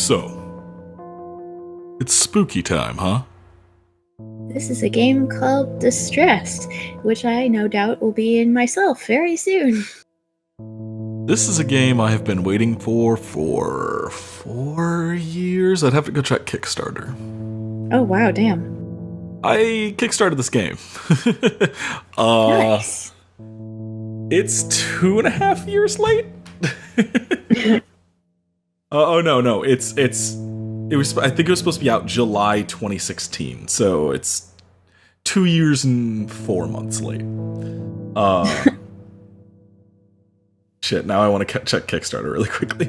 So, it's spooky time, huh? This is a game called Distressed, which I no doubt will be in myself very soon. This is a game I have been waiting for 4 years. I'd have to go check Kickstarter. Oh, wow, damn. I kickstarted this game. Nice. It's 2.5 years late? No. It was. I think it was supposed to be out July 2016, so it's 2 years and 4 months late. Shit, now I want to check Kickstarter really quickly.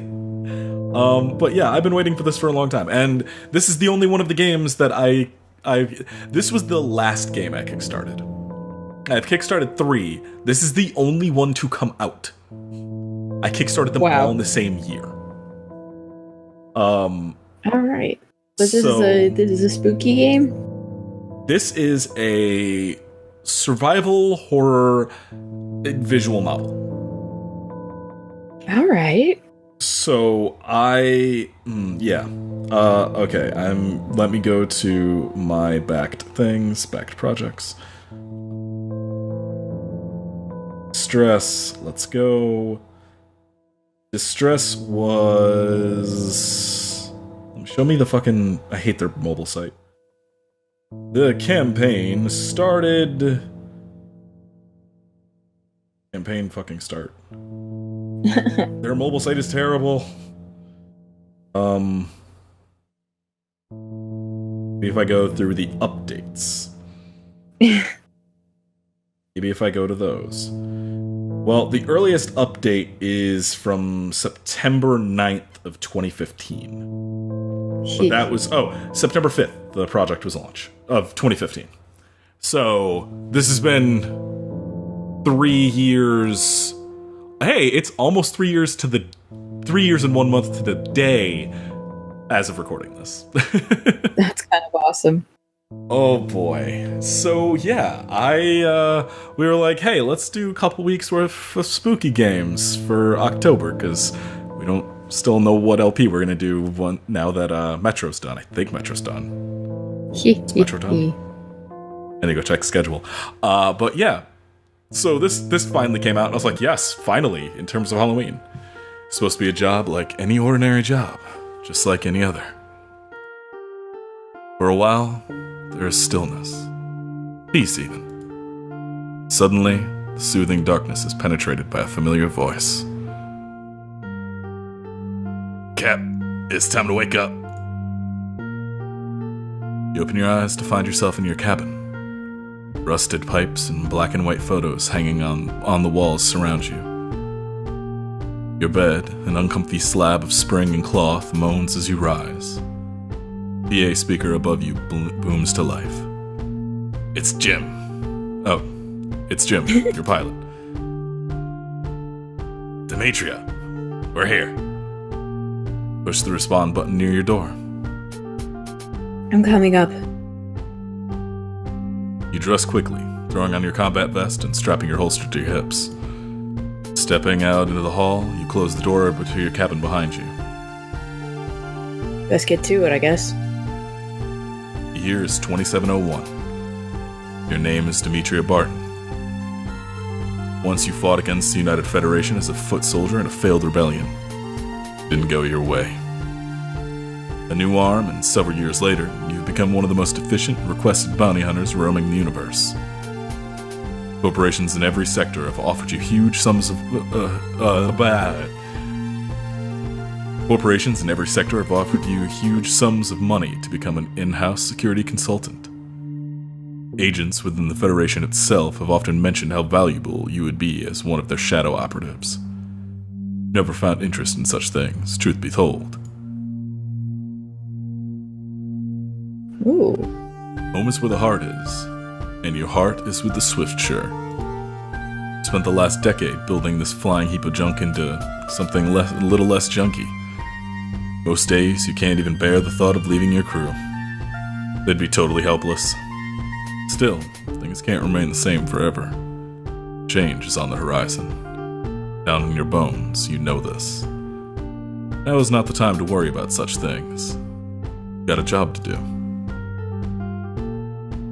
But yeah, I've been waiting for this for a long time, and this is the only one of the games that this was the last game I kickstarted. I've kickstarted 3. This is the only one to come out. I kickstarted them all in the same year. All right. But this is a spooky game? This is a survival horror visual novel. All right. So okay. Let me go to my backed projects. Distress. Let's go. Distress was. Show me the fucking. I hate their mobile site. The campaign started. Campaign fucking start. Their mobile site is terrible. Maybe if I go through the updates. Maybe if I go to those. Well, the earliest update is from September 9th of 2015. But that was September 5th the project was launched of 2015. So this has been 3 years. Hey, it's almost 3 years to the 3 years and 1 month to the day as of recording this. That's kind of awesome. Oh boy. So yeah, we were like, hey, let's do a couple weeks worth of spooky games for October, because we don't still know what LP we're gonna do now that Metro's done. I think Metro's done. Is Metro done? I need to go check schedule. But yeah. So this finally came out, and I was like, yes, finally, in terms of Halloween. It's supposed to be a job like any ordinary job, just like any other. For a while, there is stillness. Peace, even. Suddenly, the soothing darkness is penetrated by a familiar voice. Cap, it's time to wake up. You open your eyes to find yourself in your cabin. Rusted pipes and black and white photos hanging on the walls surround you. Your bed, an uncomfy slab of spring and cloth, moans as you rise. PA speaker above you booms to life. It's Jim. Oh, it's Jim, your pilot. Demetria, we're here. Push the respond button near your door. I'm coming up. You dress quickly, throwing on your combat vest and strapping your holster to your hips. Stepping out into the hall, you close the door to your cabin behind you. Let's get to it, I guess. The year is 2701. Your name is Demetria Barton. Once you fought against the United Federation as a foot soldier in a failed rebellion. Didn't go your way. A new arm, and several years later, you've become one of the most efficient and requested bounty hunters roaming the universe. Corporations in every sector have offered you huge sums of Corporations in every sector have offered you huge sums of money to become an in-house security consultant. Agents within the Federation itself have often mentioned how valuable you would be as one of their shadow operatives. Never found interest in such things, truth be told. Ooh. Home is where the heart is, and your heart is with the Swiftsure. Spent the last decade building this flying heap of junk into something a little less junky. Most days, you can't even bear the thought of leaving your crew. They'd be totally helpless. Still, things can't remain the same forever. Change is on the horizon. Down in your bones, you know this. Now is not the time to worry about such things. Got a job to do.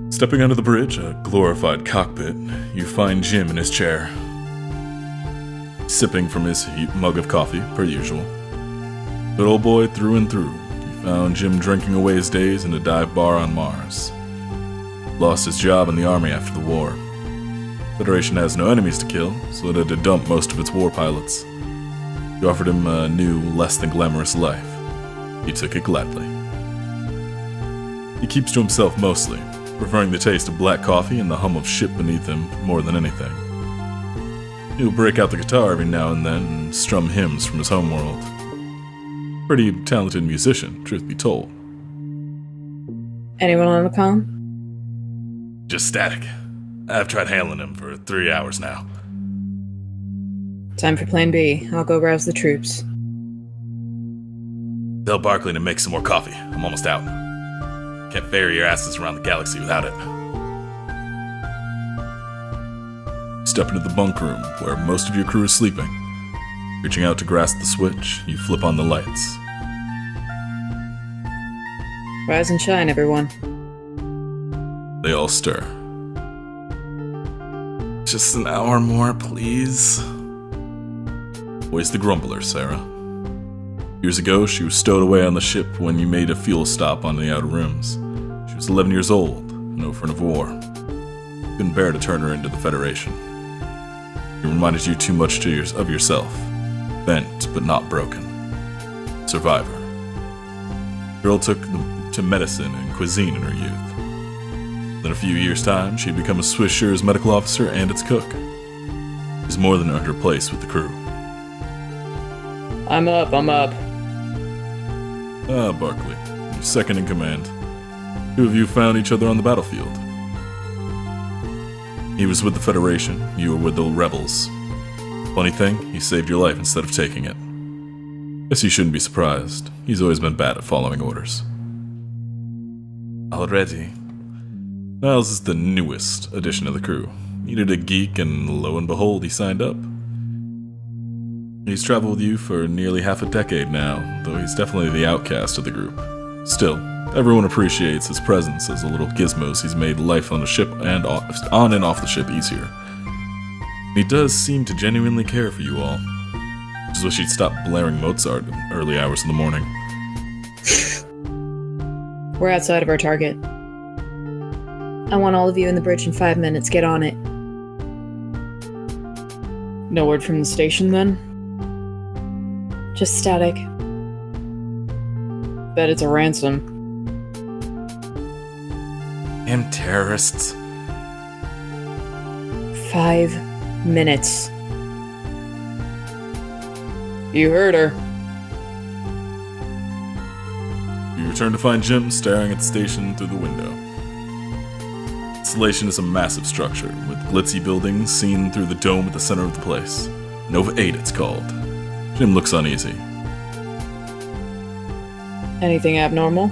Stepping under the bridge, a glorified cockpit, you find Jim in his chair, sipping from his mug of coffee, per usual. Good old boy through and through. You found Jim drinking away his days in a dive bar on Mars. Lost his job in the army after the war. Federation has no enemies to kill, so it had to dump most of its war pilots. You offered him a new, less than glamorous life. He took it gladly. He keeps to himself mostly, preferring the taste of black coffee and the hum of ship beneath him more than anything. He'll break out the guitar every now and then and strum hymns from his homeworld. Pretty talented musician, truth be told. Anyone on the comm? Just static. I've tried handling him for 3 hours now. Time for plan B. I'll go rouse the troops. Tell Barkley to make some more coffee. I'm almost out. Can't ferry your asses around the galaxy without it. Step into the bunk room, where most of your crew is sleeping. Reaching out to grasp the switch, you flip on the lights. Rise and shine, everyone. They all stir. Just an hour more, please. Voice the grumbler, Sarah. Years ago, she was stowed away on the ship when you made a fuel stop on the outer rims. She was 11 years old, no veteran of war. Couldn't bear to turn her into the Federation. It reminded you too much of yourself. Bent, but not broken. Survivor. Girl took to medicine and cuisine in her youth. In a few years' time, she'd become a Swisher's medical officer and its cook. She's more than earned her place with the crew. I'm up. Ah, Barkley, you're second in command. Two of you found each other on the battlefield. He was with the Federation, you were with the rebels. Funny thing, he saved your life instead of taking it. Guess you shouldn't be surprised. He's always been bad at following orders. Already. Niles is the newest addition to the crew. Needed a geek, and lo and behold, he signed up. He's traveled with you for nearly half a decade now, though he's definitely the outcast of the group. Still, everyone appreciates his presence as the little gizmos he's made life on the ship and on and off the ship easier. He does seem to genuinely care for you all. Just wish he'd stop blaring Mozart in early hours in the morning. We're outside of our target. I want all of you in the bridge in 5 minutes. Get on it. No word from the station, then? Just static. Bet it's a ransom. Damn terrorists. 5 minutes. You heard her. You return to find Jim staring at the station through the window. Installation is a massive structure, with glitzy buildings seen through the dome at the center of the place. Nova 8, it's called. Jim looks uneasy. Anything abnormal?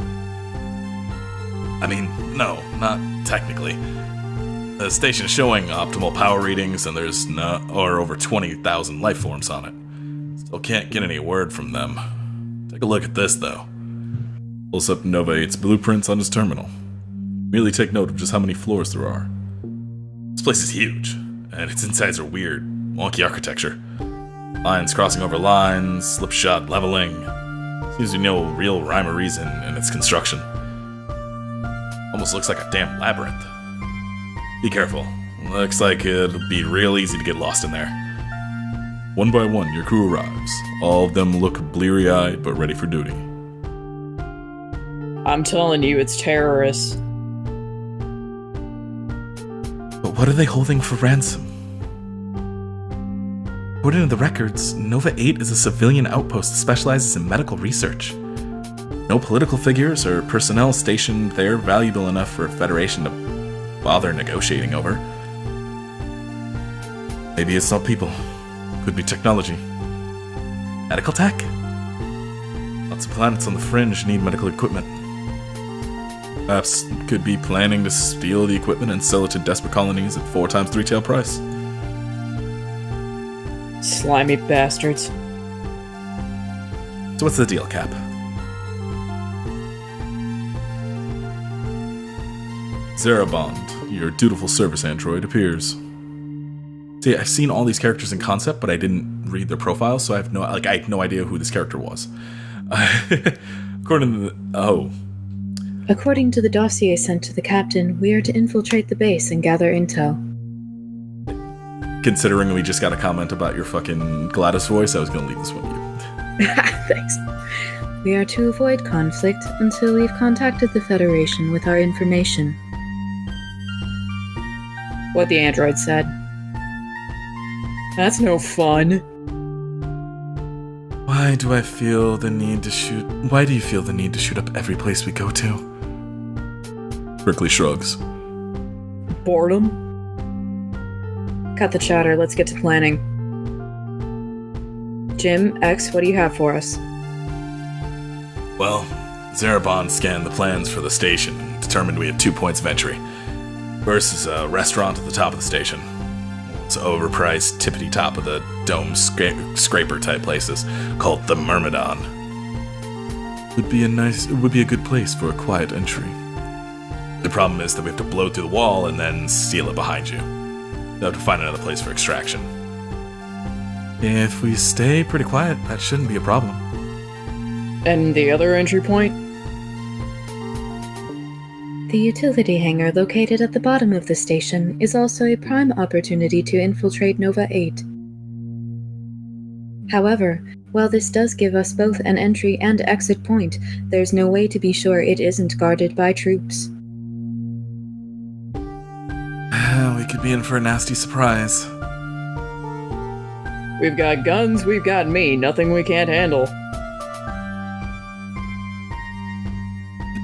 I mean, no, not technically. The station's showing optimal power readings, and there's over 20,000 life forms on it. Still can't get any word from them. Take a look at this, though. Pulls up Nova 8's blueprints on his terminal. Merely take note of just how many floors there are. This place is huge, and its insides are weird, wonky architecture. Lines crossing over lines, slipshod leveling. Seems to be no real rhyme or reason in its construction. Almost looks like a damn labyrinth. Be careful. Looks like it'll be real easy to get lost in there. One by one, your crew arrives. All of them look bleary-eyed but ready for duty. I'm telling you, it's terrorists. But what are they holding for ransom? According to the records, Nova 8 is a civilian outpost that specializes in medical research. No political figures or personnel stationed there valuable enough for a Federation to bother negotiating over. Maybe it's not people. Could be technology. Medical tech? Lots of planets on the fringe need medical equipment. Perhaps could be planning to steal the equipment and sell it to desperate colonies at 4 times the retail price. Slimy bastards. So what's the deal, Cap? Zarabond, your dutiful service android, appears. See, I've seen all these characters in concept, but I didn't read their profiles, so I had no idea who this character was. According to the dossier sent to the captain, we are to infiltrate the base and gather intel. Considering we just got a comment about your fucking GLaDOS voice, I was gonna leave this one to you. Thanks. We are to avoid conflict until we've contacted the Federation with our information. What the android said. That's no fun. Why do you feel the need to shoot up every place we go to? Berkeley shrugs. Boredom? Cut the chatter, let's get to planning. Jim, X, what do you have for us? Well, Zarabond scanned the plans for the station and determined we have 2 points of entry. First is a restaurant at the top of the station. It's overpriced, tippity top of the dome scraper type places called the Myrmidon. It would be a good place for a quiet entry. The problem is that we have to blow through the wall and then steal it behind you. We'll have to find another place for extraction. If we stay pretty quiet, that shouldn't be a problem. And the other entry point? The utility hangar located at the bottom of the station is also a prime opportunity to infiltrate Nova 8. However, while this does give us both an entry and exit point, there's no way to be sure it isn't guarded by troops. We could be in for a nasty surprise. We've got guns, we've got me, nothing we can't handle.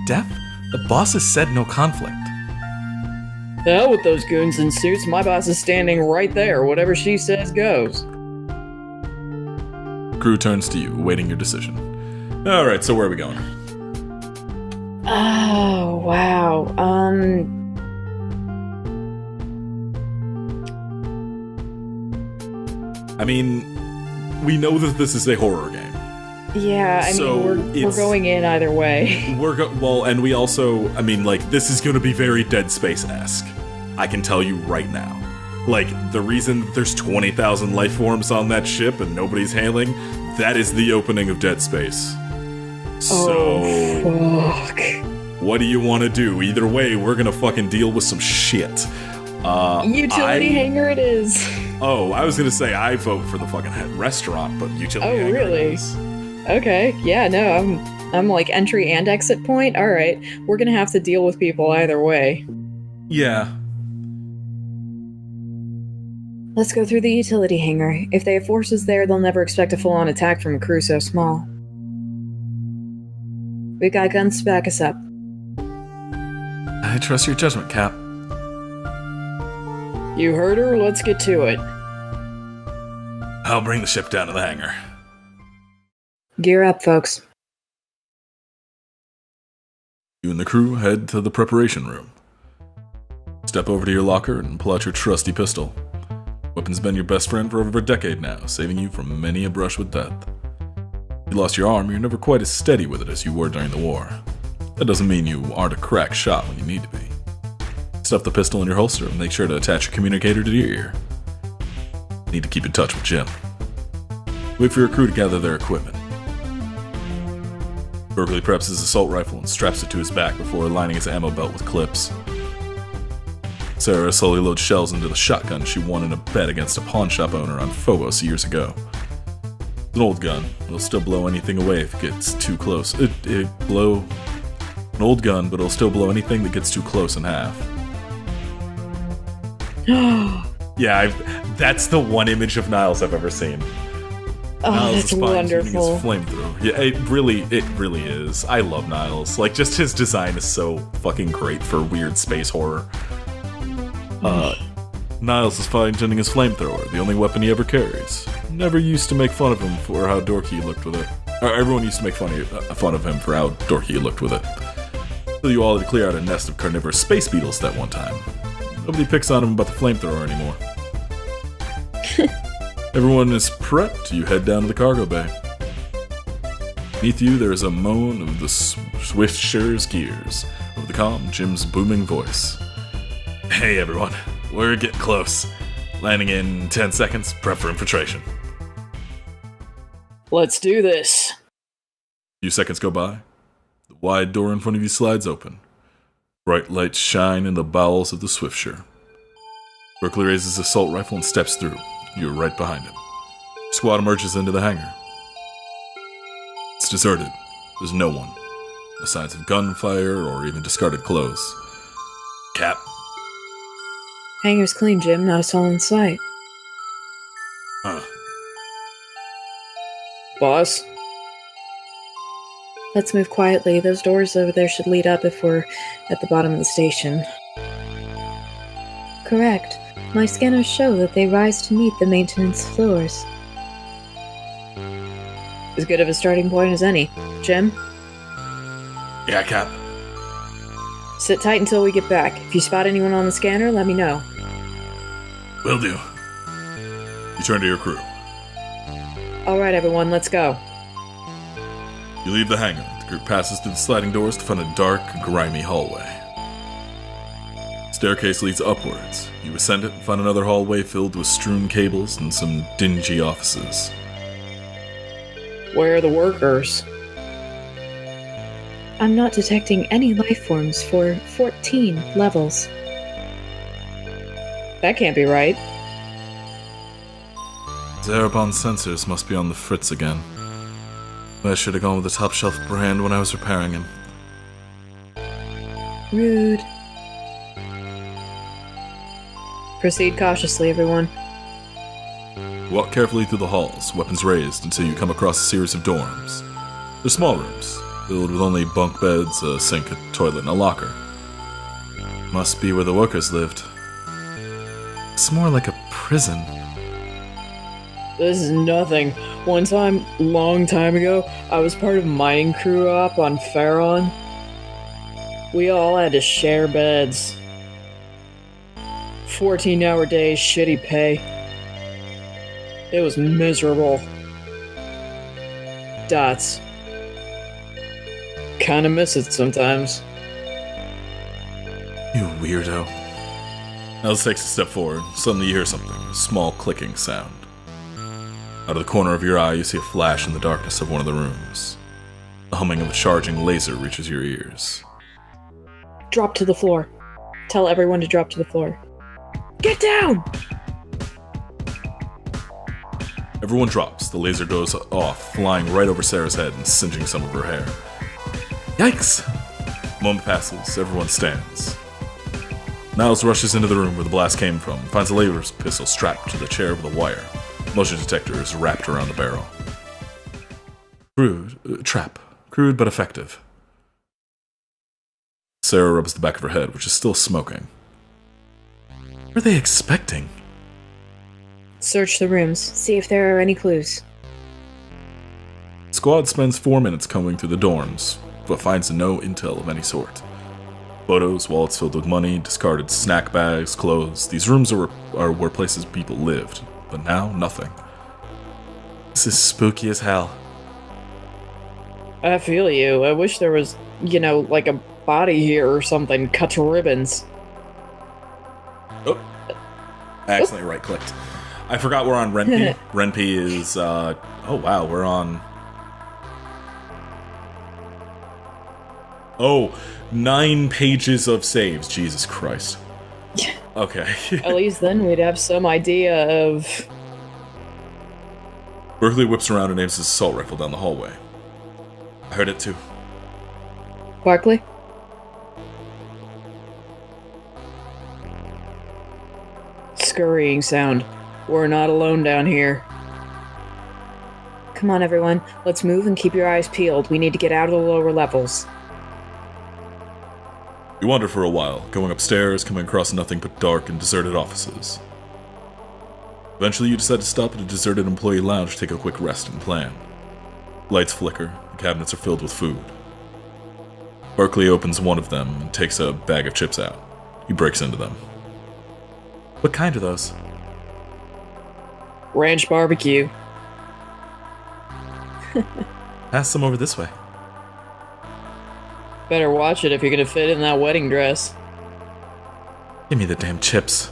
Death? The boss has said no conflict. The hell with those goons in suits, my boss is standing right there, whatever she says goes. Crew turns to you, awaiting your decision. Alright, so where are we going? Oh, wow. I mean, we know that this is a horror game. Yeah, I mean, we're going in either way. And we also, I mean, like, this is going to be very Dead Space-esque. I can tell you right now. Like, the reason there's 20,000 life forms on that ship and nobody's hailing, that is the opening of Dead Space. So, fuck. What do you want to do? Either way, we're going to fucking deal with some shit. Utility hangar it is. Oh, I was going to say I vote for the fucking restaurant, but utility hangar really? it is. Okay, yeah, no, I'm like entry and exit point. All right, we're gonna have to deal with people either way. Yeah. Let's go through the utility hangar. If they have forces there, they'll never expect a full-on attack from a crew so small. We've got guns to back us up. I trust your judgment, Cap. You heard her, let's get to it. I'll bring the ship down to the hangar. Gear up, folks. You and the crew head to the preparation room. Step over to your locker and pull out your trusty pistol. Weapon's been your best friend for over a decade now, saving you from many a brush with death. You lost your arm, you're never quite as steady with it as you were during the war. That doesn't mean you aren't a crack shot when you need to be. Stuff the pistol in your holster and make sure to attach your communicator to your ear. Need to keep in touch with Jim. Wait for your crew to gather their equipment. Berkeley preps his assault rifle and straps it to his back before lining his ammo belt with clips. Sarah slowly loads shells into the shotgun she won in a bet against a pawn shop owner on Phobos years ago. It's an old gun. It'll still blow anything away if it gets too close. An old gun, but it'll still blow anything that gets too close in half. Yeah, that's the one image of Niles I've ever seen. Oh, Niles that's is fine wonderful. His flamethrower. Yeah, it really is. I love Niles. Like, just his design is so fucking great for weird space horror. Niles is fine tending his flamethrower, the only weapon he ever carries. Never used to make fun of him for how dorky he looked with it. Everyone used to make fun of him for how dorky he looked with it. So you all had to clear out a nest of carnivorous space beetles that one time. Nobody picks on him about the flamethrower anymore. Everyone is prepped. You head down to the cargo bay. Beneath you, there is a moan of the Swiftshire's gears. Over the comm, Jim's booming voice. Hey everyone, we're getting close. Landing in 10 seconds, prep for infiltration. Let's do this. A few seconds go by. The wide door in front of you slides open. Bright lights shine in the bowels of the Swiftsure. Berkeley raises his assault rifle and steps through. You're right behind him. Your squad emerges into the hangar. It's deserted. There's no one. No signs of gunfire or even discarded clothes. Cap. Hangar's clean, Jim. Not a soul in sight. Huh. Boss? Let's move quietly. Those doors over there should lead up if we're at the bottom of the station. Correct. My scanners show that they rise to meet the maintenance floors. As good of a starting point as any. Jim? Yeah, Cap. Sit tight until we get back. If you spot anyone on the scanner, let me know. Will do. You turn to your crew. Alright, everyone, let's go. You leave the hangar. The group passes through the sliding doors to find a dark, grimy hallway. Staircase leads upwards. You ascend it and find another hallway filled with strewn cables and some dingy offices. Where are the workers? I'm not detecting any life forms for 14 levels. That can't be right. Zarabon sensors must be on the fritz again. I should have gone with the top shelf brand when I was repairing him. Rude. Proceed cautiously, everyone. Walk carefully through the halls, weapons raised, until you come across a series of dorms. They're small rooms, filled with only bunk beds, a sink, a toilet, and a locker. Must be where the workers lived. It's more like a prison. This is nothing. One time, long time ago, I was part of a mining crew op on Pharaon. We all had to share beds. 14-hour days, shitty pay. It was miserable. Dots. Kinda miss it sometimes. You weirdo. Alice takes a step forward. Suddenly you hear something, a small clicking sound. Out of the corner of your eye, you see a flash in the darkness of one of the rooms. The humming of a charging laser reaches your ears. Drop to the floor. Tell everyone to drop to the floor. Get down! Everyone drops. The laser goes off, flying right over Sarah's head and singeing some of her hair. Yikes! A moment passes. Everyone stands. Niles rushes into the room where the blast came from and finds a laser pistol strapped to the chair with a wire. Motion detector is wrapped around the barrel. Trap. Crude but effective. Sarah rubs the back of her head, which is still smoking. What are they expecting? Search the rooms. See if there are any clues. Squad spends 4 minutes combing through the dorms, but finds no intel of any sort. Photos, wallets filled with money, discarded snack bags, clothes. These rooms are where places people lived. But now, nothing. This is spooky as hell. I feel you. I wish there was, like a body here or something cut to ribbons. Oh. I accidentally right-clicked. I forgot we're on Ren'Py. Ren'Py is, oh wow, we're on... Oh, 9 pages of saves. Jesus Christ. Okay. At least then we'd have some idea of... Berkeley whips around and aims his assault rifle down the hallway. I heard it too. Barkley? Scurrying sound. We're not alone down here. Come on, everyone. Let's move and keep your eyes peeled. We need to get out of the lower levels. You wander for a while, going upstairs, coming across nothing but dark and deserted offices. Eventually you decide to stop at a deserted employee lounge to take a quick rest and plan. Lights flicker, the cabinets are filled with food. Berkeley opens one of them and takes a bag of chips out. He breaks into them. What kind are those? Ranch barbecue. Pass some over this way. Better watch it if you're gonna fit in that wedding dress. Give me the damn chips.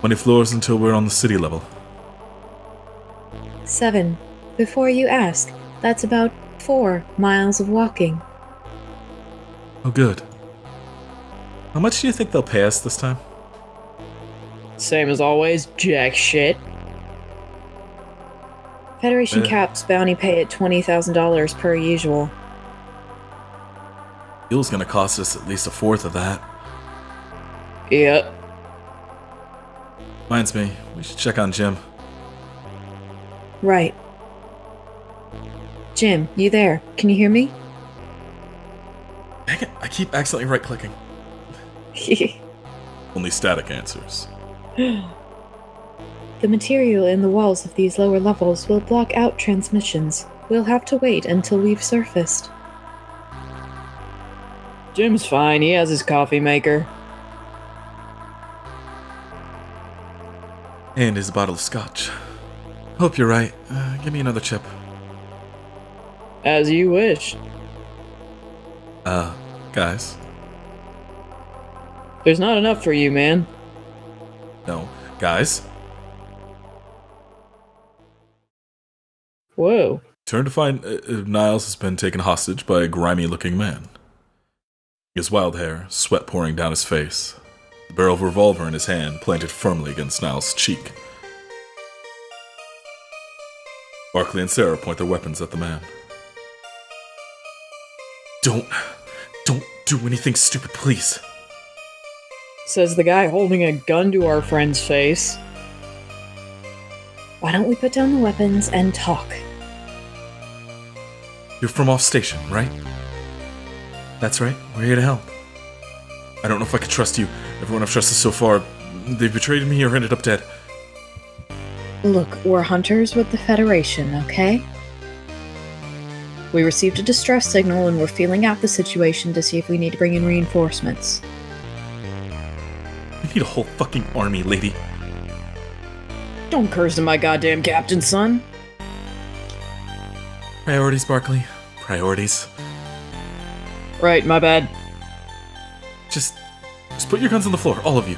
20 floors until we're on the city level. 7. Before you ask, that's about 4 miles of walking. Oh, good. How much do you think they'll pay us this time? Same as always, jack shit. Federation Eh. caps bounty pay at $20,000 per usual. Fuel's gonna cost us at least a fourth of that. Yep. Reminds me, we should check on Jim. Right. Jim, you there? Can you hear me? Dang it, I keep accidentally right-clicking. Only static answers. The material in the walls of these lower levels will block out transmissions. We'll have to wait until we've surfaced. Jim's fine, he has his coffee maker. And his bottle of scotch. Hope you're right. Give me another chip. As you wish. Guys. There's not enough for you, man. No. Guys. Whoa. Turn to find Niles has been taken hostage by a grimy-looking man. He has wild hair, sweat pouring down his face. The barrel of a revolver in his hand planted firmly against Niles' cheek. Barkley and Sarah point their weapons at the man. Don't do anything stupid, please. Says the guy holding a gun to our friend's face. Why don't we put down the weapons and talk? You're from off station, right? That's right, we're here to help. I don't know if I can trust you. Everyone I've trusted so far, they've betrayed me or ended up dead. Look, we're hunters with the Federation, okay? We received a distress signal and we're feeling out the situation to see if we need to bring in reinforcements. We need a whole fucking army, lady. Don't curse at my goddamn captain, son. Priorities, Barkley. Priorities. Right, my bad. Just put your guns on the floor, all of you.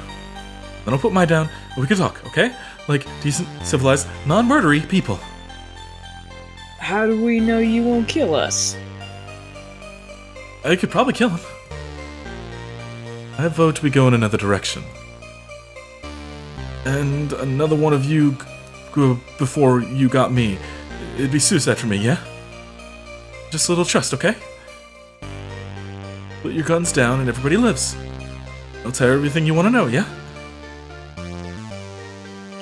Then I'll put mine down, and we can talk, okay? Like decent, civilized, non-murdery people. How do we know you won't kill us? I could probably kill him. I vote we go in another direction. And another one of you before you got me. It'd be suicide for me, yeah? Just a little trust, okay? Put your guns down and everybody lives. I'll tell you everything you want to know, yeah?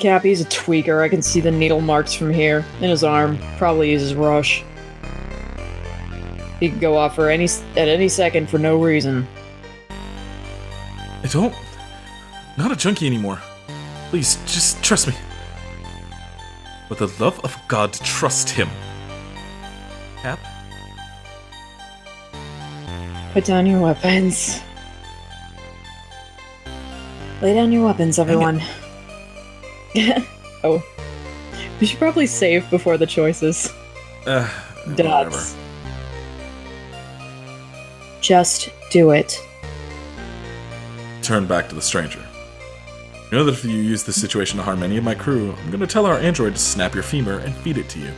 Cappy's a tweaker. I can see the needle marks from here. In his arm. Probably uses rush. He could go off at any second for no reason. I don't. Not a junkie anymore. Please, just trust me. For the love of God, trust him. Cap? Put down your weapons. Lay down your weapons, everyone. Oh. We should probably save before the choices. Whatever. Dots. Just do it. Turn back to the stranger. You know that if you use this situation to harm any of my crew, I'm gonna tell our android to snap your femur and feed it to you.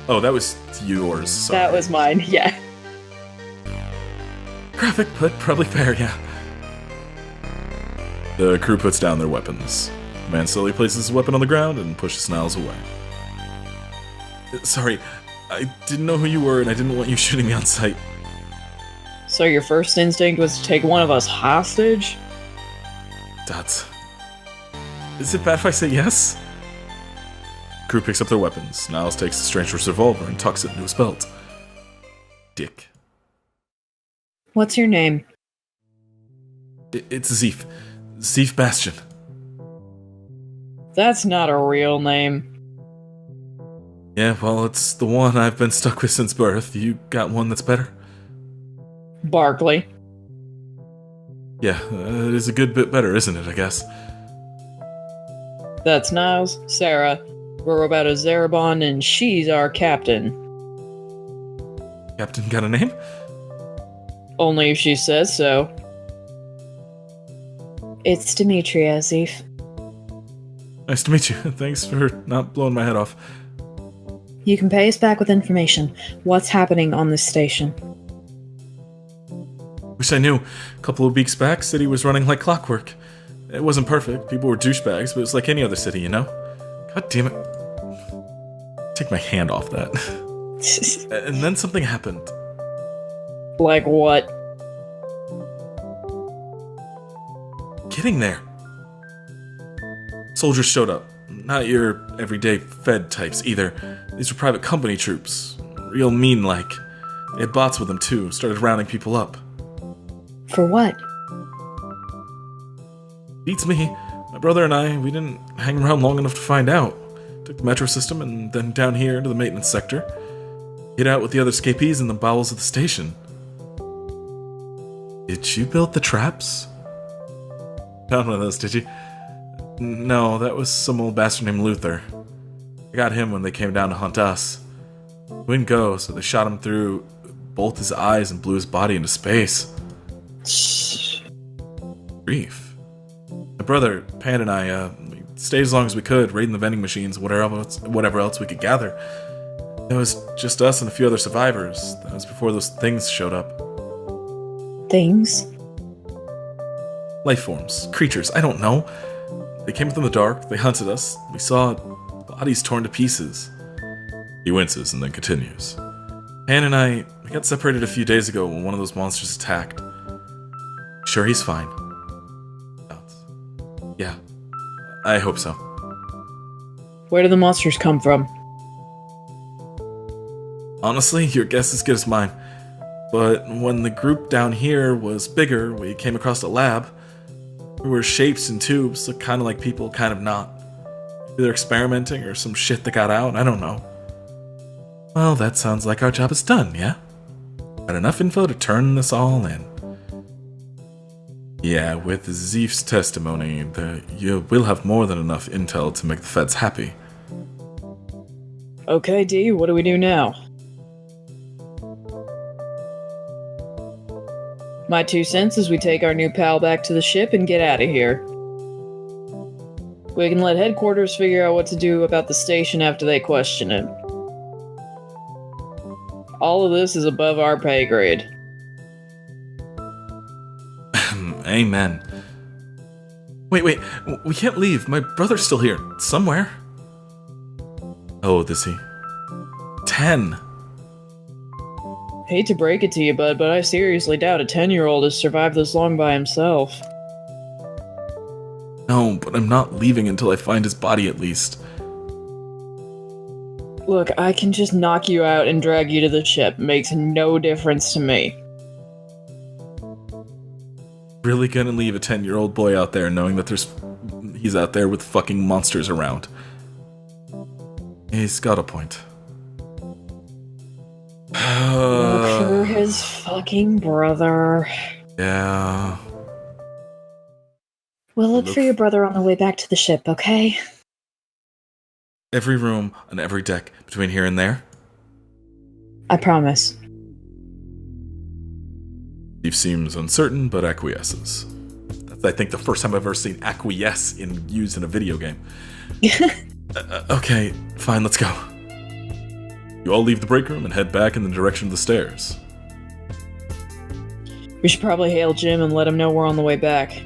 Oh, that was yours, sorry. That was mine, yeah. Graphic, but probably fair, yeah. The crew puts down their weapons. The man slowly places his weapon on the ground and pushes Niles away. Sorry, I didn't know who you were and I didn't want you shooting me on sight. So your first instinct was to take one of us hostage? Dots. Is it bad if I say yes? Crew picks up their weapons. Niles takes the stranger's revolver and tucks it into his belt. Dick. What's your name? It's Zeef. Zeef Bastion. That's not a real name. Yeah, well, it's the one I've been stuck with since birth. You got one that's better? Barkley. Yeah, it is a good bit better, isn't it, I guess? That's Niles, Sarah, We're about a Zarabon, and she's our captain. Captain got a name? Only if she says so. It's Demetria, Zeph. Nice to meet you. Thanks for not blowing my head off. You can pay us back with information. What's happening on this station? Wish I knew. A couple of weeks back, city was running like clockwork. It wasn't perfect. People were douchebags, but it's like any other city, you know? God damn it. Take my hand off that. And then something happened. Like what? Getting there. Soldiers showed up. Not your everyday Fed types either. These were private company troops. Real mean-like. They had bots with them too, started rounding people up. For what? Beats me. My brother and I, we didn't hang around long enough to find out. Took the metro system and then down here to the maintenance sector. Hid out with the other escapees in the bowels of the station. Did you build the traps? Found one of those, did you? No, that was some old bastard named Luther. I got him when they came down to hunt us. We didn't go, so they shot him through both his eyes and blew his body into space. Grief. My brother, Pan, and I, we stayed as long as we could, raiding the vending machines, whatever else we could gather. It was just us and a few other survivors. That was before those things showed up. Things? Life forms, creatures, I don't know. They came from the dark, they hunted us, we saw bodies torn to pieces. He winces and then continues. Pan and I, we got separated a few days ago when one of those monsters attacked. Sure he's fine. Yeah, I hope so. Where do the monsters come from? Honestly, your guess is as good as mine. But when the group down here was bigger, we came across a lab. There were shapes and tubes, looked kind of like people, kind of not. Maybe they're experimenting or some shit that got out, I don't know. Well, that sounds like our job is done, yeah? Got enough info to turn this all in. Yeah, with Zeph's testimony, you will have more than enough intel to make the feds happy. Okay, D, what do we do now? My 2 cents is we take our new pal back to the ship and get out of here. We can let headquarters figure out what to do about the station after they question it. All of this is above our pay grade. Amen. Wait, we can't leave. My brother's still here. Somewhere. How old is he? 10. Hate to break it to you, bud, but I seriously doubt a 10-year-old has survived this long by himself. No, but I'm not leaving until I find his body at least. Look, I can just knock you out and drag you to the ship. Makes no difference to me. Really gonna leave a 10-year-old boy out there knowing that he's out there with fucking monsters around. He's got a point. Look for his fucking brother. Yeah. We'll look for your brother on the way back to the ship, okay? Every room on every deck between here and there. I promise. Steve seems uncertain, but acquiesces. That's, I think, the first time I've ever seen acquiesce used in a video game. Okay, fine, let's go. You all leave the break room and head back in the direction of the stairs. We should probably hail Jim and let him know we're on the way back.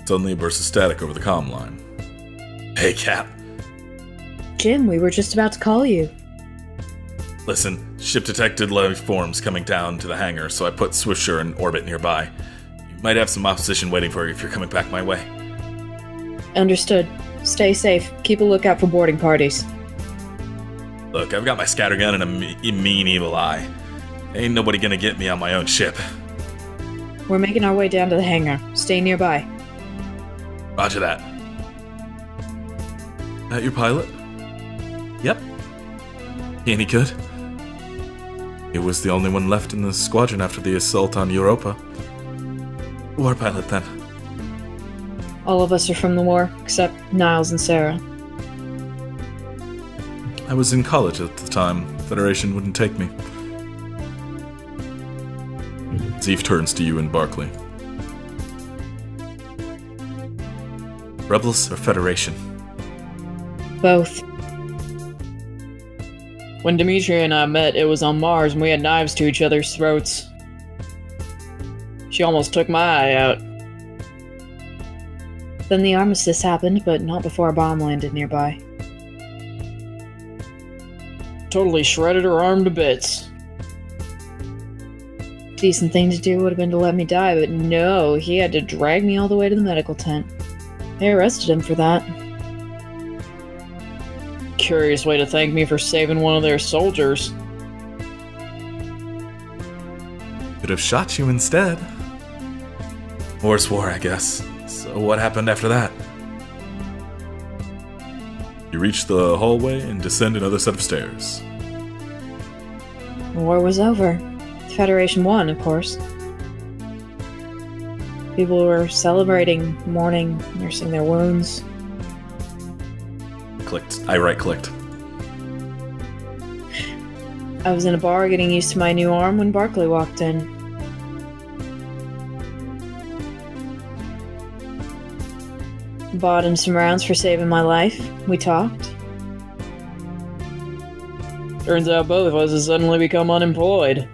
Suddenly a burst of static over the comm line. Hey, Cap. Jim, we were just about to call you. Listen, ship detected life forms coming down to the hangar, so I put Swiftsure in orbit nearby. You might have some opposition waiting for you if you're coming back my way. Understood. Stay safe. Keep a lookout for boarding parties. Look, I've got my scattergun and a mean evil eye. Ain't nobody gonna get me on my own ship. We're making our way down to the hangar. Stay nearby. Roger that. That your pilot? Yep. He any good? He was the only one left in the squadron after the assault on Europa. War pilot, then. All of us are from the war, except Niles and Sarah. I was in college at the time. Federation wouldn't take me. Zeef turns to you and Barkley. Rebels or Federation? Both. When Demetria and I met, it was on Mars and we had knives to each other's throats. She almost took my eye out. Then the armistice happened, but not before a bomb landed nearby. Totally shredded her arm to bits. Decent thing to do would have been to let me die, but no, he had to drag me all the way to the medical tent. They arrested him for that. Curious way to thank me for saving one of their soldiers. Could have shot you instead. Horse war, I guess. So what happened after that? You reach the hallway and descend another set of stairs. The war was over. The Federation won, of course. People were celebrating, mourning, nursing their wounds. I right-clicked. I was in a bar getting used to my new arm when Barkley walked in. Bought him some rounds for saving my life. We talked. Turns out both of us had suddenly become unemployed.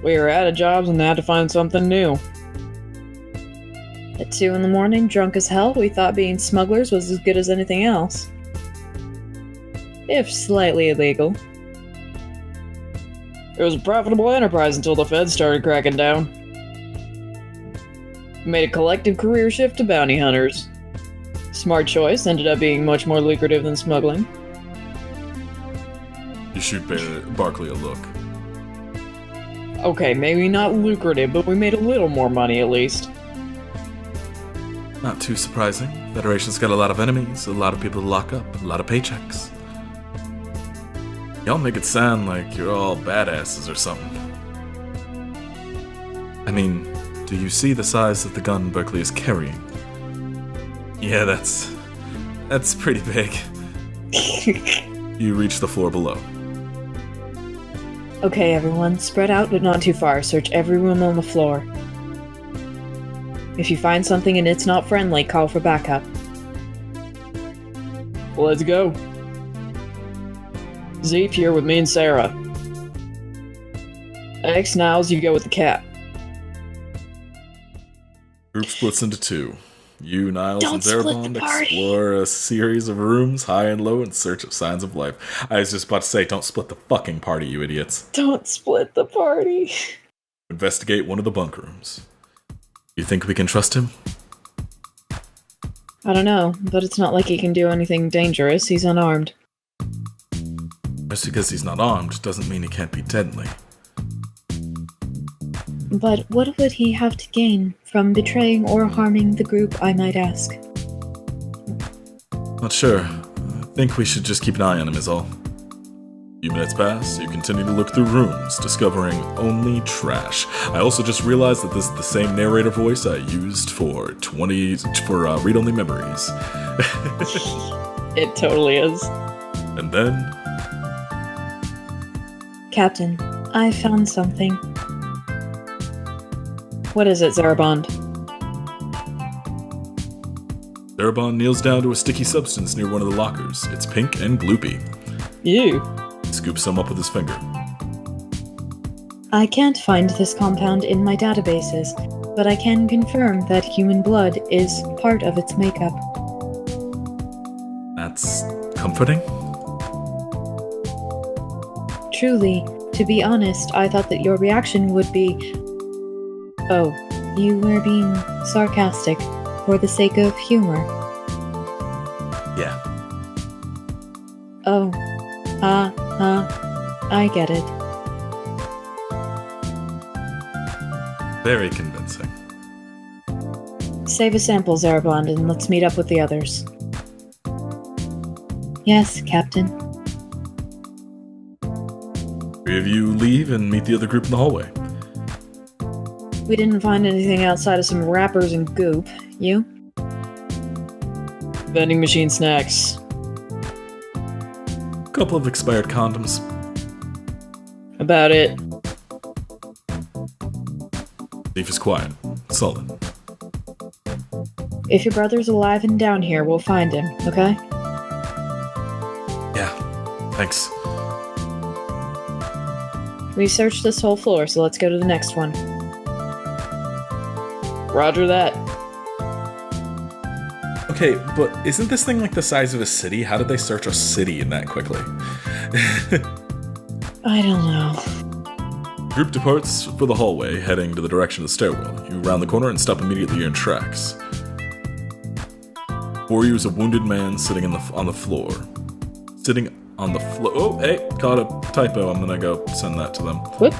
We were out of jobs and had to find something new. At 2 a.m, drunk as hell, we thought being smugglers was as good as anything else. If slightly illegal. It was a profitable enterprise until the feds started cracking down. We made a collective career shift to bounty hunters. Smart choice, ended up being much more lucrative than smuggling. You shoot Barkley a look. Okay, maybe not lucrative, but we made a little more money at least. Not too surprising. Federation's got a lot of enemies, a lot of people to lock up, a lot of paychecks. Y'all make it sound like you're all badasses or something. I mean, do you see the size of the gun Barkley is carrying? Yeah, that's pretty big. You reach the floor below. Okay, everyone, spread out but not too far. Search every room on the floor. If you find something and it's not friendly, call for backup. Let's go. Zeep here with me and Sarah. X, Niles, you go with the cat. Group splits into two. You, Niles, Don't and split the Zarabond party. explore a series of rooms, high and low, in search of signs of life. I was just about to say, don't split the fucking party, you idiots. Don't split the party. Investigate one of the bunk rooms. You think we can trust him? I don't know, but it's not like he can do anything dangerous. He's unarmed. Just because he's not armed doesn't mean he can't be deadly. But what would he have to gain from betraying or harming the group, I might ask? Not sure. I think we should just keep an eye on him is all. A few minutes pass, you continue to look through rooms, discovering only trash. I also just realized that this is the same narrator voice I used for read-only memories. It totally is. And then... Captain, I found something. What is it, Zarabond? Zarabond kneels down to a sticky substance near one of the lockers. It's pink and gloopy. You. He scoops some up with his finger. I can't find this compound in my databases, but I can confirm that human blood is part of its makeup. That's comforting? Truly, to be honest, I thought that your reaction would be... Oh, you were being sarcastic for the sake of humor. Yeah. Oh, I get it. Very convincing. Save a sample, Zarabond, and let's meet up with the others. Yes, Captain. Three of you leave and meet the other group in the hallway. We didn't find anything outside of some wrappers and goop. You? Vending machine snacks. couple of expired condoms. About it. Thief is quiet. Solid. If your brother's alive and down here, we'll find him, okay? Yeah, thanks. We searched this whole floor, so let's go to the next one. Roger that. Okay, but isn't this thing like the size of a city? How did they search a city in that quickly? I don't know. Group departs for the hallway, heading to the direction of the stairwell. You round the corner and stop immediately in tracks. Before you is a wounded man sitting on the floor. Sitting on the floor. Oh, hey, caught a typo. I'm gonna go send that to them. Whoop.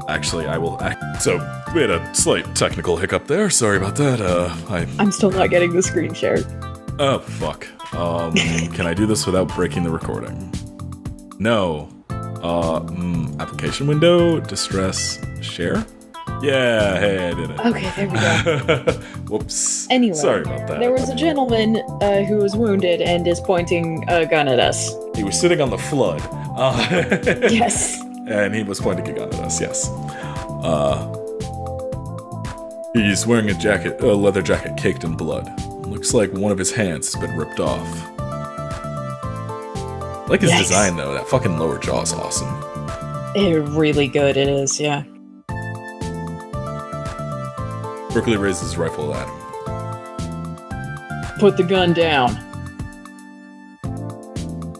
Actually, I will. So we had a slight technical hiccup there. Sorry about that. I'm still not getting the screen shared. Oh fuck. Can I do this without breaking the recording? No. Application window, distress, share? Yeah, hey, I did it. Okay, there we go. Whoops. Anyway, sorry about that. There was a gentleman who was wounded and is pointing a gun at us. He was sitting on the flood. Yes. And he was pointing a gun at us, yes. He's wearing a leather jacket caked in blood. Looks like one of his hands has been ripped off. I like his design, though. That fucking lower jaw is awesome. Really good it is, yeah. Berkeley raises his rifle at him. Put the gun down.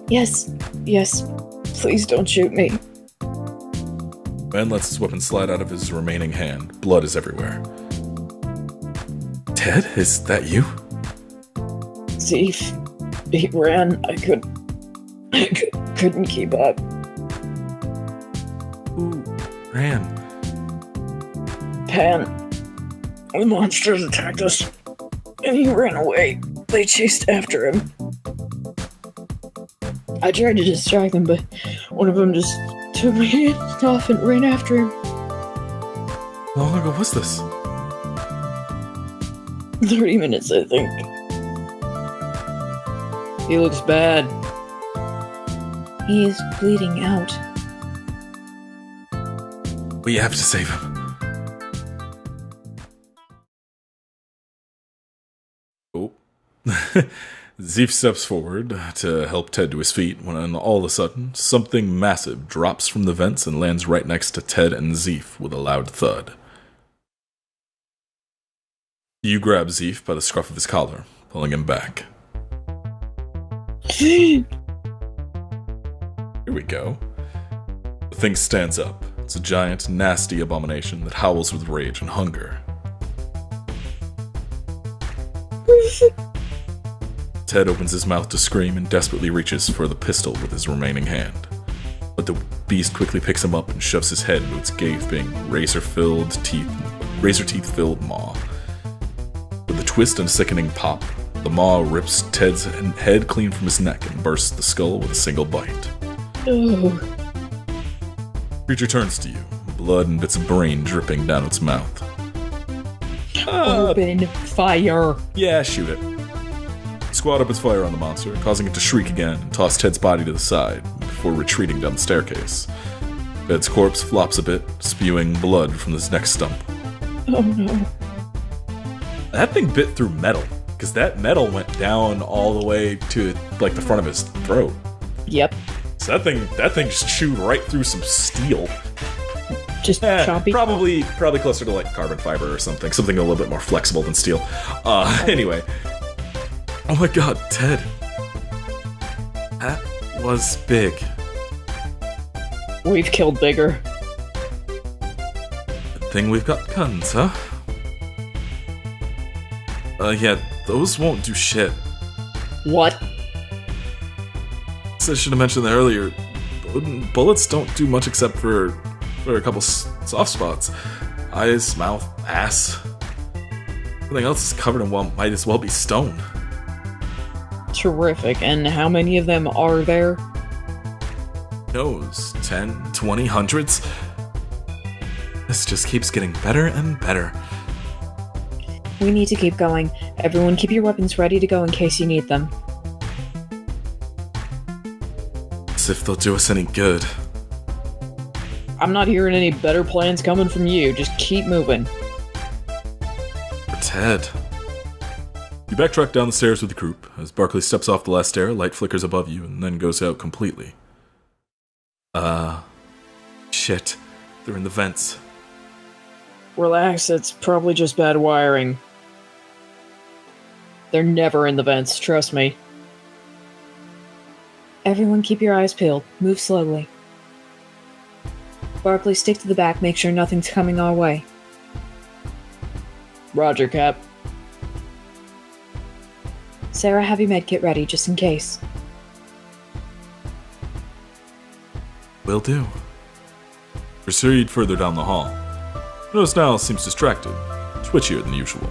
Yes, please don't shoot me. Man lets his weapon slide out of his remaining hand. Blood is everywhere. Ted, is that you? Thief. He ran. I couldn't keep up. Who ran? Pan. The monsters attacked us, and he ran away. They chased after him. I tried to distract them, but one of them just took my hands off and ran after him. How long ago was this? 30 minutes, I think. He looks bad. He is bleeding out. We have to save him. Oh. Zeef steps forward to help Ted to his feet when all of a sudden, something massive drops from the vents and lands right next to Ted and Zeef with a loud thud. You grab Zeef by the scruff of his collar, pulling him back. Here we go. The thing stands up. It's a giant, nasty abomination that howls with rage and hunger. Ted opens his mouth to scream and desperately reaches for the pistol with his remaining hand. But the beast quickly picks him up and shoves his head into its gaping, razor teeth filled maw. With a twist and a sickening pop, the maw rips Ted's head clean from his neck and bursts the skull with a single bite. Oh. Creature turns to you, blood and bits of brain dripping down its mouth. Open fire. Yeah, shoot it. Squad opens fire on the monster, causing it to shriek again and toss Ted's body to the side before retreating down the staircase. Ted's corpse flops a bit, spewing blood from his neck stump. Oh no. That thing bit through metal, because that metal went down all the way to like the front of his throat. Yep. So that thing just chewed right through some steel. Just choppy. Probably closer to like carbon fiber or something a little bit more flexible than steel. Anyway. Oh my god, Ted. That was big. We've killed bigger. Good thing we've got guns, huh? Yeah, those won't do shit. What? I should have mentioned that earlier. Bullets don't do much except for a couple soft spots. Eyes, mouth, ass. Everything else is covered in what might as well be stone. Terrific. And how many of them are there? Knows 10, 20, hundreds. This just keeps getting better and better. We need to keep going. Everyone keep your weapons ready to go in case you need them. as if they'll do us any good. I'm not hearing any better plans coming from you. Just keep moving. For Ted. You backtrack down the stairs with the group. As Barkley steps off the last stair, a light flickers above you and then goes out completely. Shit. They're in the vents. Relax, it's probably just bad wiring. They're never in the vents, trust me. Everyone keep your eyes peeled. Move slowly. Barkley, stick to the back. Make sure nothing's coming our way. Roger, Cap. Sarah, have your med kit ready, just in case. Will do. Proceed further down the hall. Notice Niles seems distracted, twitchier than usual.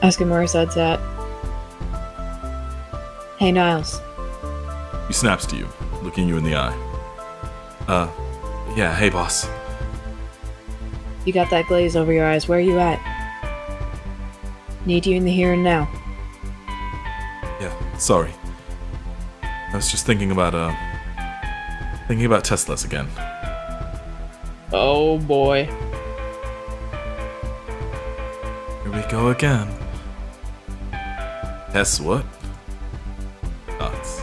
Ask him where his head's at. Hey, Niles. He snaps to you, looking you in the eye. Yeah, hey boss. You got that glaze over your eyes. Where are you at? Need you in the here and now. Yeah, sorry. I was just thinking about Teslas again. Oh boy. Here we go again. Tess what? Thoughts.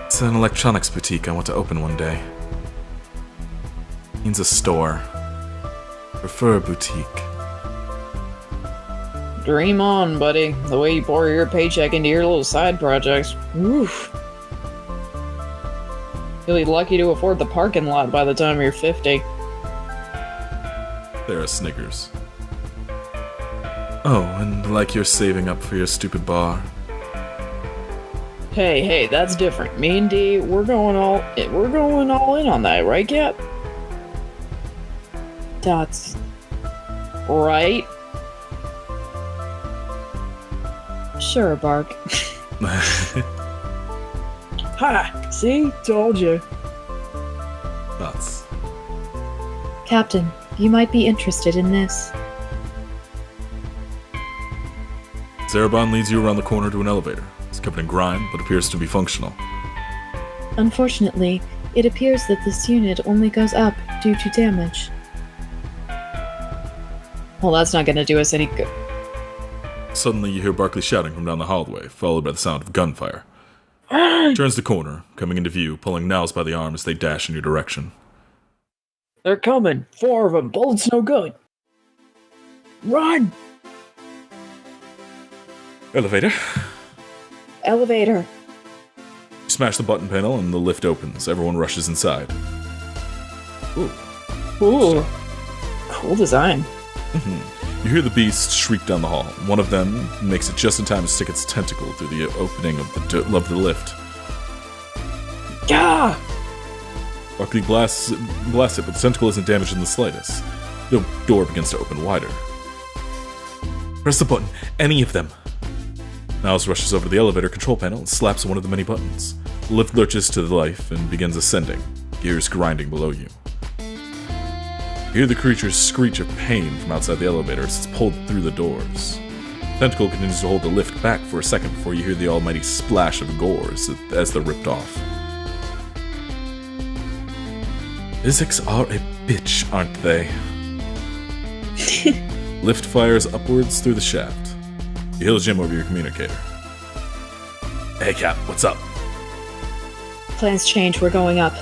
It's an electronics boutique I want to open one day. Means a store. Prefer a boutique. Dream on, buddy. The way you pour your paycheck into your little side projects. Woof. You'll be lucky to afford the parking lot by the time you're 50. Sarah snickers. Oh, and like you're saving up for your stupid bar. Hey, that's different. Me and Dee, we're going all in on that, right, Cap? Dots. Right? Sure, Bark. Ha! See? Told you. Thoughts. Captain, you might be interested in this. Zarabon leads you around the corner to an elevator. It's covered in grime, but appears to be functional. Unfortunately, it appears that this unit only goes up due to damage. Well, that's not gonna do us any good. Suddenly, you hear Barkley shouting from down the hallway, followed by the sound of gunfire. Turns the corner, coming into view, pulling Niles by the arm as they dash in your direction. They're coming. 4 of them. Bullets no good. Run! Elevator. Elevator. You smash the button panel and the lift opens. Everyone rushes inside. Ooh. Cool design. You hear the beast shriek down the hall. One of them makes it just in time to stick its tentacle through the opening of the lift. Gah! Barkley blasts it, but the tentacle isn't damaged in the slightest. The door begins to open wider. Press the button. Any of them. Niles rushes over to the elevator control panel and slaps one of the many buttons. The lift lurches to life and begins ascending, gears grinding below you. You hear the creature's screech of pain from outside the elevator as it's pulled through the doors. The tentacle continues to hold the lift back for a second before you hear the almighty splash of gore as they're ripped off. Physics are a bitch, aren't they? Lift fires upwards through the shaft. You hear Jim over your communicator. Hey Cap, what's up? Plans change. We're going up.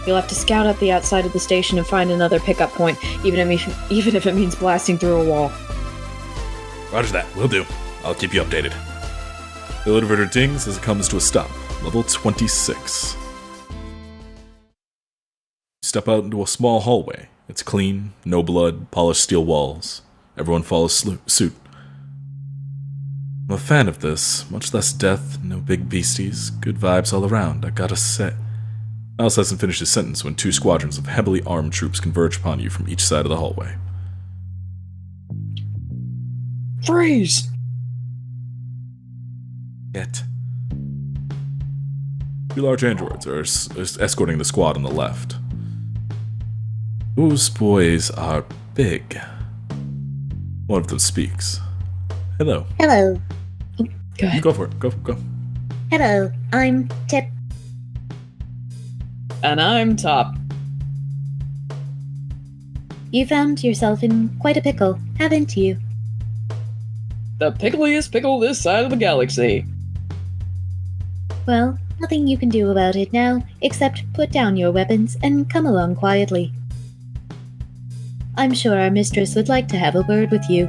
You'll have to scout out the outside of the station and find another pickup point, even if it means blasting through a wall. Roger that, will do. I'll keep you updated. The elevator dings as it comes to a stop. Level 26. You step out into a small hallway. It's clean, no blood, polished steel walls. Everyone follows suit. I'm a fan of this. Much less death, no big beasties, good vibes all around, I gotta say. Niles hasn't finished his sentence when 2 squadrons of heavily armed troops converge upon you from each side of the hallway. Freeze! Get. 2 large androids are escorting the squad on the left. Those boys are big. One of them speaks. Hello. Hello. Go ahead. Go for it. Go. Hello, I'm Tip. And I'm Top. You found yourself in quite a pickle, haven't you? The pickliest pickle this side of the galaxy. Well, nothing you can do about it now, except put down your weapons and come along quietly. I'm sure our mistress would like to have a word with you.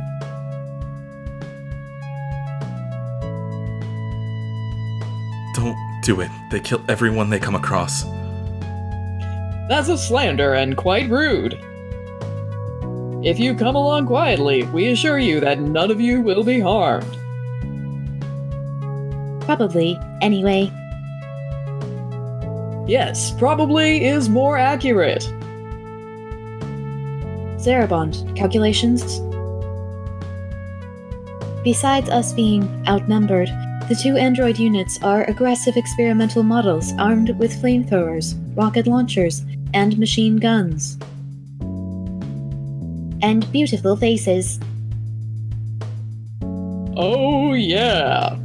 Don't do it. They kill everyone they come across. That's a slander and quite rude. If you come along quietly, we assure you that none of you will be harmed. Probably, anyway. Yes, probably is more accurate. Zarabond, calculations? Besides us being outnumbered, the two android units are aggressive experimental models armed with flamethrowers, rocket launchers, and machine guns. And beautiful faces. Oh, yeah.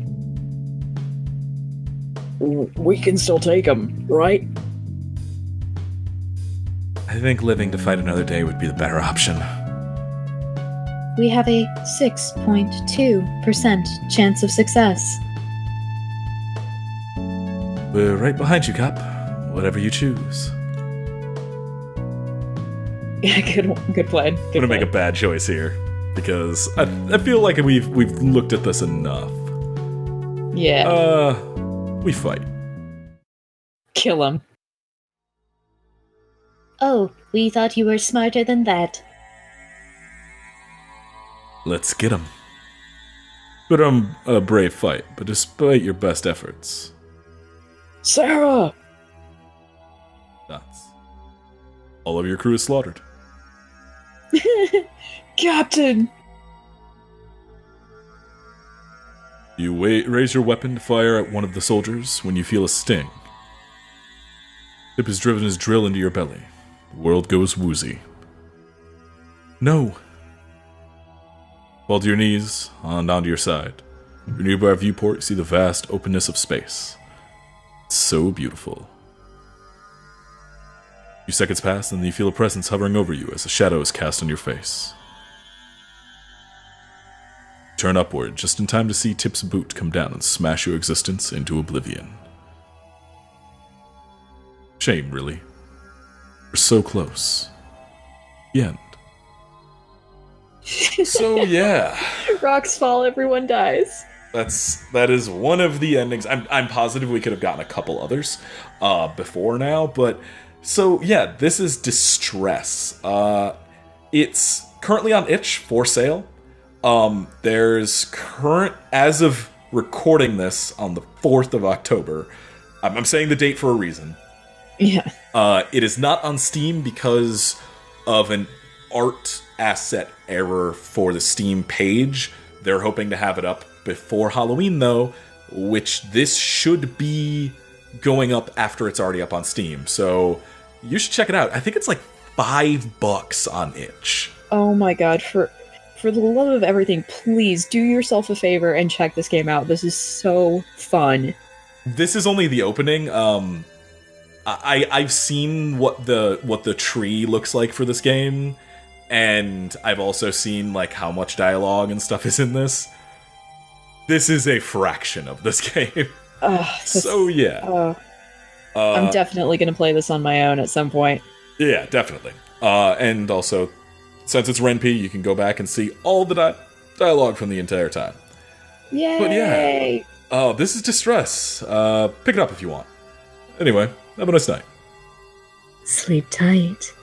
We can still take them, right? I think living to fight another day would be the better option. We have a 6.2% chance of success. We're right behind you, Cap. Whatever you choose. Yeah, good plan. I'm gonna make a bad choice here because I feel like we've looked at this enough. Yeah. We fight. Kill him. Oh, we thought you were smarter than that. Let's get him. Put on a brave fight, but despite your best efforts, Sarah! nuts. All of your crew is slaughtered. Captain! You raise your weapon to fire at one of the soldiers when you feel a sting. Tip has driven his drill into your belly. The world goes woozy. No. Fall to your knees, and onto your side. From your nearby viewport, you see the vast openness of space. It's so beautiful. A few seconds pass, and then you feel a presence hovering over you as a shadow is cast on your face. Turn upward, just in time to see Tip's boot come down and smash your existence into oblivion. Shame, really. We're so close. The end. So yeah, Rocks fall, everyone dies. that is one of the endings. I'm positive we could have gotten a couple others before now, but so yeah, this is Distress. It's currently on itch for sale. There's current, as of recording this on the 4th of October. I'm saying the date for a reason. Yeah. It is not on Steam because of an art asset error for the Steam page. They're hoping to have it up before Halloween, though, which this should be going up after it's already up on Steam. So you should check it out. I think it's like $5 on itch. Oh my god, for the love of everything, please do yourself a favor and check this game out. This is so fun. This is only the opening. I've seen what the tree looks like for this game, and I've also seen like how much dialogue and stuff is in this. This is a fraction of this game. So yeah, I'm definitely gonna play this on my own at some point. Yeah, definitely. And also, since it's RenP, you can go back and see all the dialogue from the entire time. Yay! But yeah, this is Distress. Pick it up if you want. Anyway, have a nice night. Sleep tight.